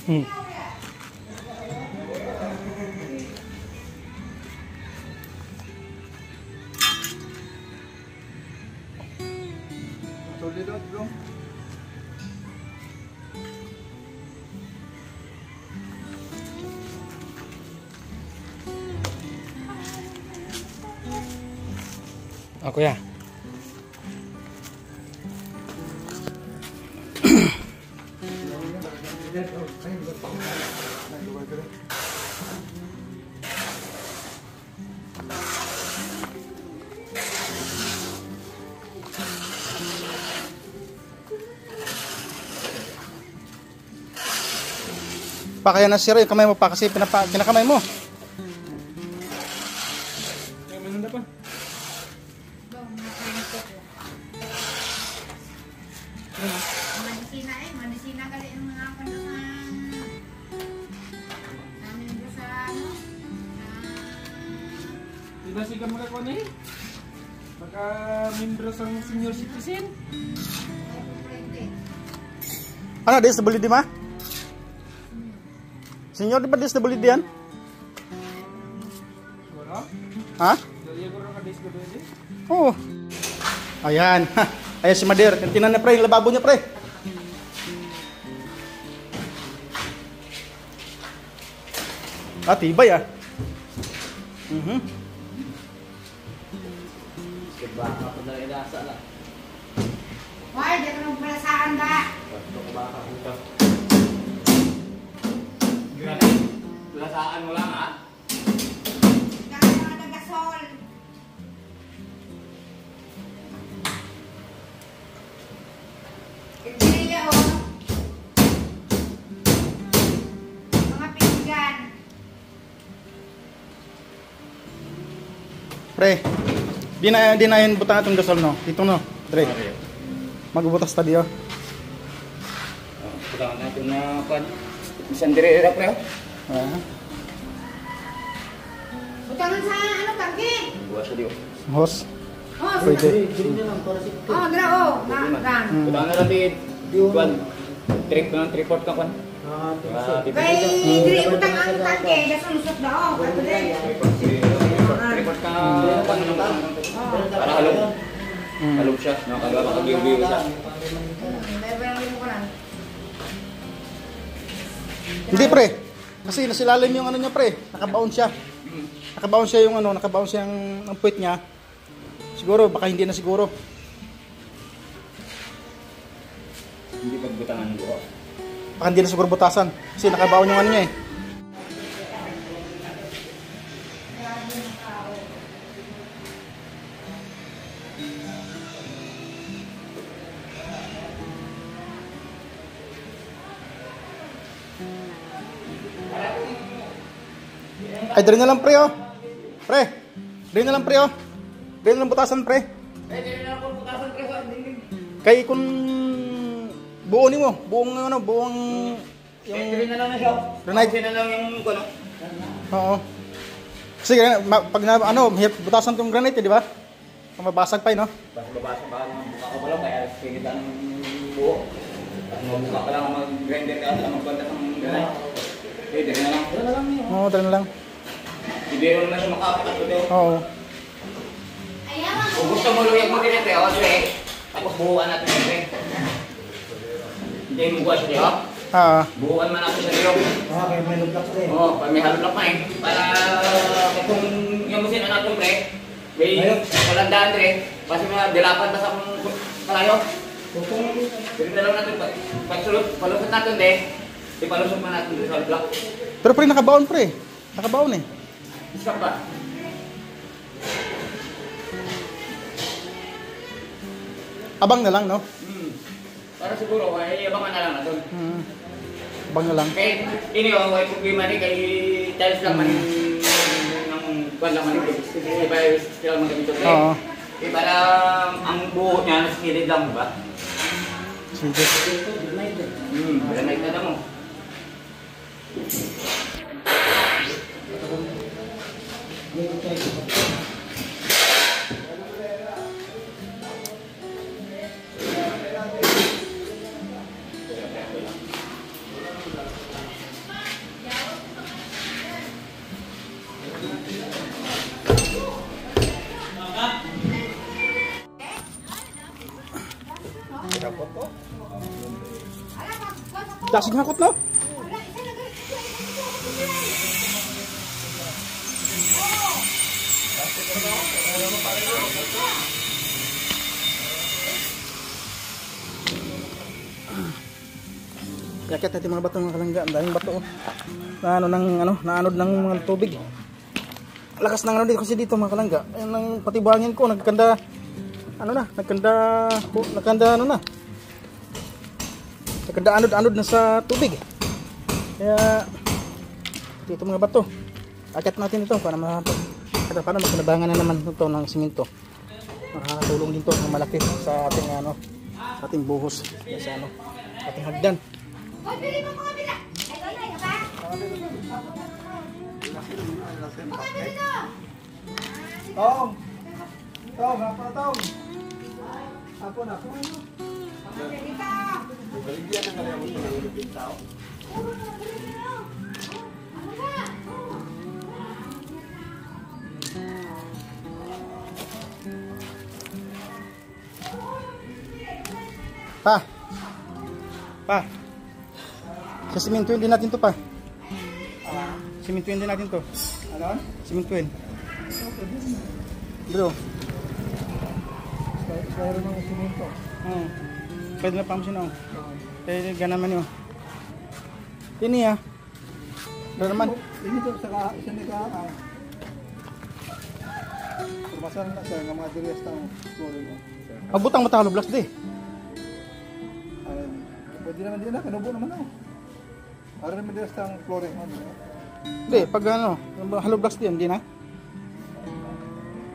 Hmm. Solid out bro. Ako ya. Pa kaya nasira yung kamay mo pa kasi pinakamay mo. Ay, manunda pa. Medisina kali ang mga namin doon sa ano. Diba siya makakuha na eh? Baka membro sa senior citizen? Ano, disability ma? Senyor, di ba disability yan? Wala? Ha? Dali ako rin ka-disability? Oo. Ayan. Ayan si Madir. Tinan na pre, yung lababo niya pre. Ah, tibay ah. Baka pa na inasa lang. Hoy, di ka nang palasaan ba? Baka puta. Grabe. Lasaan mo lang ha. Kaya mga tagasol. Hindi oh. Mga pinggan. Pre, di na yun butang atong dasal no. Dito no. Dre. Magbubutas ta diyo. Putangan natin na pan. Bisan dire ra pre. Ah. Butangan sa ano, tangke? Buwas sa diyo. Hos. Oh, Pwede. Dili na lang para si oh, gra oh. Gan. Putangan na natin. Kuan. Trip na report ka pan. Kay diri butang ang tangke, dasul-lusot daw. Kato din. Report ka pan para halog. Halog siya. Nakagawa ka giveaway siya. May barang rin ko lang. Hindi pre. Kasi nasilalim yung ano niya pre. Nakabaon siya. Nakabaon siya yung ano, nakabaon siya ang puwit niya. Siguro baka hindi na siguro. Hindi pagbutangan ng buo. Baka hindi na siguro butasan. Kasi nakabaon yung ano niya eh. Ay, dali na lang pre oh. Pre, dali na lang pre oh. Dali na lang butasan pre. Kay kung buo ni mo, buong ano, buong Yung na lang na siya. Granite. Na lang yung ano. Oo. Kasi pag na, ano, butasan tong granite, di ba? Kung mabasag pa no? Babasa ba ng buka ko lang kaya pingit ng buo. At mabuka ka lang mag-grinder ka at magkwenta ng granite. Okay, dali na lang. Wala na lang yun. Oo, dali na lang. Hindi rin naman siya makapikat ko daw. Oo. Kung gusto mo luyag mo din ito, tapos buuan natin ito. Hindi mo buwan siya, buuan man natin siya dito. Kaya may lugak ko eh. Oo, pag may halulak na eh. Para kung yung musin na natin pre, may kalandaan rin, kasi may dilapan pa sa kalayo. Hindi na lang natin, palusot natin din, ipalusot man natin din sa halulak. Pero pre, nakabaon pre. Nakabaon eh. Isa pa. Abang na lang, no? Para siguro, ay abangan na lang natin. Abang na lang. Kaya ini oh, ay problema ni kay Charles lang man ng kwan lang man ni ba sila man gamito kay. Oo. Eh para ang buo niya nasa kilid lang ba? Sige. Granite na mo. Dasig hakot, no? Yakit natin mga bato mga kalangga. Ang daming bato oh. Na ano ng ano, naanod ng mga tubig. Lakas ng ano dito kasi dito mga kalangga. Ayun ang patibangin ko nagkanda ano na, nagkanda ano na. Nagkanda anod-anod na sa tubig. Kaya dito mga bato. Akit natin ito para makanabangan na naman ito ng simento. Makakatulong din ito ng malaki sa ating ano, sa ating buhos, sa ano, ating hagdan. Hoy, bili mo mga bila. Ay, ay, ba? Mga dito. Tong! Tong, apa tong? Apa na? Dito. Baligyan ng kalimutan ng ulupin tao. Pa. Sa simentuin din natin to pa. Simentuin din natin to. Ano? Simentuin. Bro. Sayro ng simento. Pwede na pamsin ako. Pwede ganaman yun. Ini ya. Ito naman. Ini to sa isa ni ka. Permasalahan na sa mga dirias tao. Magbutang mata halublas di. Pwede naman din na, kanubo naman ako. Para naman din sa flooring. Hindi, pag ano, halublas di, hindi na.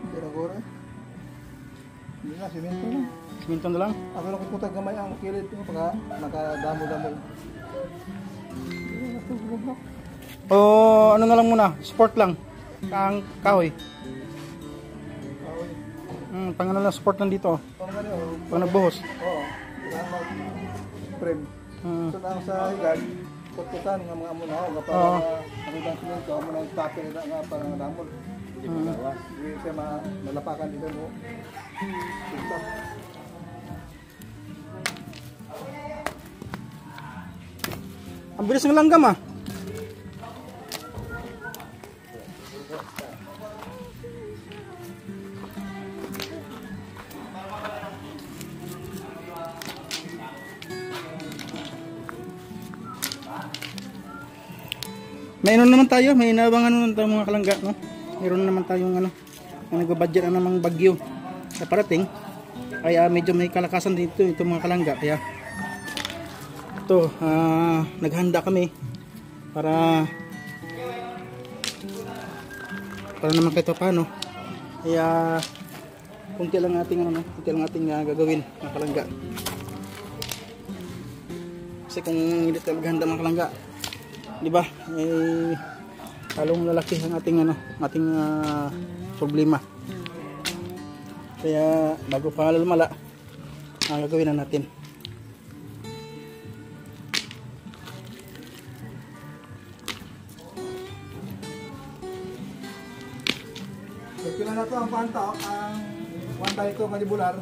Hindi na gore. Hindi na, simento na. Siminto na lang. Ako lang kutag gamay ang kilid ko pagka nakadamo-damo. O ano na lang muna, sport lang. Kang kahoy. Pang ano lang, sport lang dito. Pang nagbuhos. Oo. Frame. So lang sa higad, kututan nga mga muna ako para nakibang simento, ako muna yung tapin nila nga para nga damol. Hindi siya malapakan dito mo. Ang bilis ng langgam ah. Mayroon naman tayo, may inabangan naman tayo mga kalangga, no? Mayroon naman tayong ano, nagbabudget na namang bagyo sa parating. Kaya medyo may kalakasan dito ito mga kalangga. Kaya ito, naghanda kami para naman kahit paano. Kaya kunti lang ating ano, kunti lang ating gagawin mga kalangga. Kasi kung hindi tayo maghanda mga kalangga, di ba? Eh, halong lalaki ang ating ano, ating problema. Kaya bago pa lumala, gagawin na natin. Pila na to ang pantok, ang 1/2 kalibular.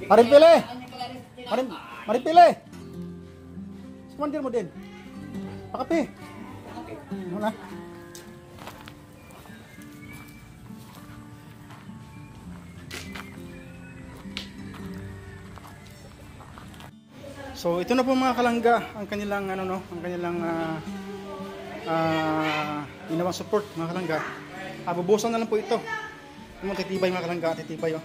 Maripili! Maripili! Sumandir mo din. Pakapi. Muna. So ito na po mga kalangga ang kanilang ano no, ang kanilang ginawang support mga kalangga. Bubusan na lang po ito. Yung titibay mga kalangga, titibay oh.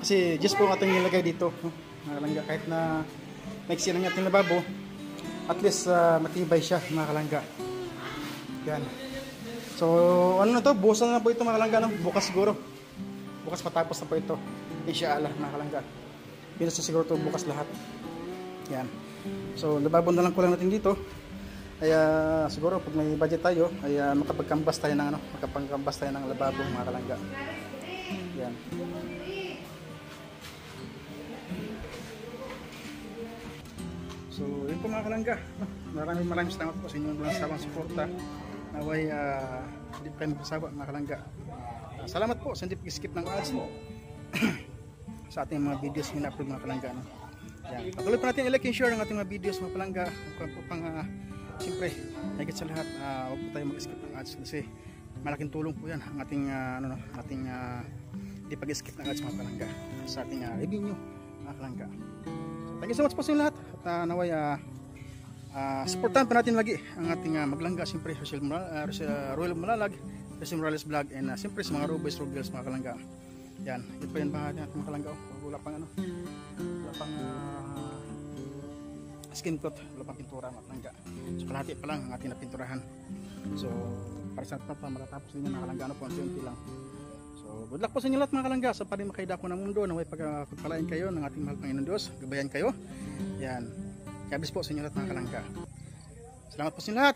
Kasi just po ating nilagay dito, no? Mga kalangga, kahit na maiksi lang ating lababo, at least matibay siya mga kalangga. Yan. So ano na to, busan na po ito mga kalangga, no? Bukas siguro. Bukas patapos na po ito. Inshallah mga kalangga. Pinas na siguro to bukas lahat. Yan. So lababo na lang ko lang natin dito. Kaya siguro pag may budget tayo, ay makapagkambas tayo ng ano, makapagkambas tayo ng lababo mga kalangga. Yan. So yun po mga kalangga. Maraming salamat po sa inyong walang sawang suporta. Naway hindi po kayo magsasawa mga kalangga. Salamat po sa hindi pag-skip ng ads sa ating mga videos na in-upload mga kalangga, no? Yan. Patuloy po natin i-like and share ang ating mga videos mga kalangga. Pang siyempre, higit sa lahat, huwag po tayo mag-skip ng ads kasi malaking tulong po yan ang ating ating hindi pag-skip ng ads mga kalangga sa ating revenue mga kalangga. So, thank you so much po sa inyo lahat at naway supportahan pa natin lagi ang ating maglangga, siyempre Royal Malalag, Rosie Morales Vlog, and siyempre sa mga Roboys Girls mga kalangga. Yan, ito pa yan bahagi natin mga kalangga. Wala pang ano, wala pang skin coat, wala pang pintura mga kalangga. So kalahati pa lang ang ating napinturahan. So para sa atin pa matatapos din yung mga kalangga, ano po, unti-unti lang. So good luck po sa inyo lahat mga kalangga sa pa rin makaidako ng mundo na may pagpalain kayo ng ating mahal Panginoon Diyos, gabayan kayo. Yan, kabis po sa inyo lahat mga kalangga. Salamat po sa inyo lahat.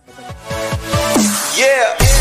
Bye-bye. Yeah.